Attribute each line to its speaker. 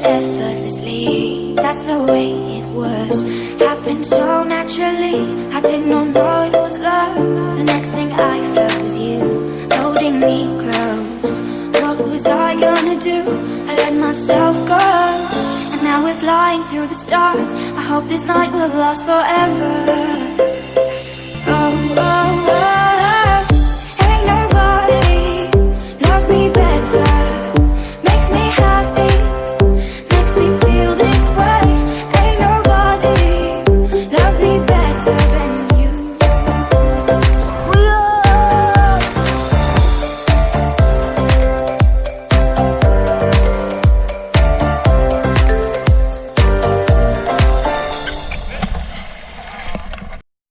Speaker 1: effortlessly. That's the way it was. Happened so naturally. I did not know it was love. The next thing I felt was you holding me close. What was I gonna do? I let myself go, and now we're flying through the stars. I hope this night will last forever.